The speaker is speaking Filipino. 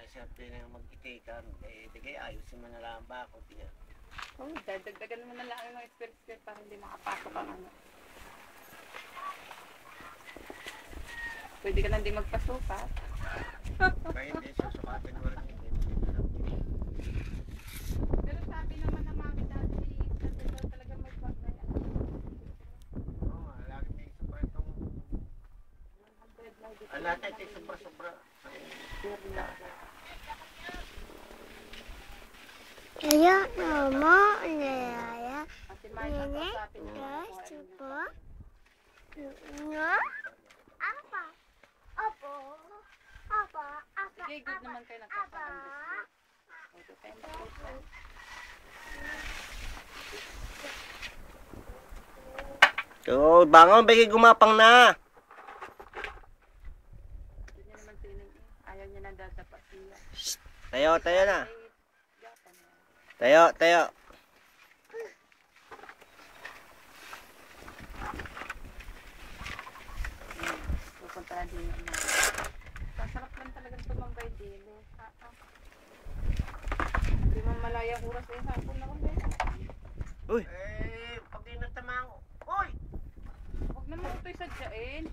sabi na mag-itikan, eh, di kaya ayusin mo na lang ba ako, diyan. Oo, dagdagan mo na lang yung expert para hindi makapasok ang ano. Pwede ka na hindi magpasukat. Kaya hindi, susukatin mo rin. Pero sabi naman ng mami dati, daw talaga magpag na yan. Oo, lagi may super itong... 100 lang dito. Lahat ay sobra-sobra. Kaya mama, nalaya. Kasi may kausapin mo. Supo. Nga? Apa? Opo. Apa? Apa? Sige, good naman kayo nagkaka-understand. Okay, thank you. Oo, bangon, bigay gumapang na. Gusto niya naman sining eh. Ayaw niya na dadapat siya. Tayo na. Tayo. Pupunta na din yun. Sasarap lang talagang tumambay din eh. Hindi man malayang oras eh. Hapon na kami. Uy! Eh, pag di natamaan ko. Uy! Huwag naman ito'y sadyain.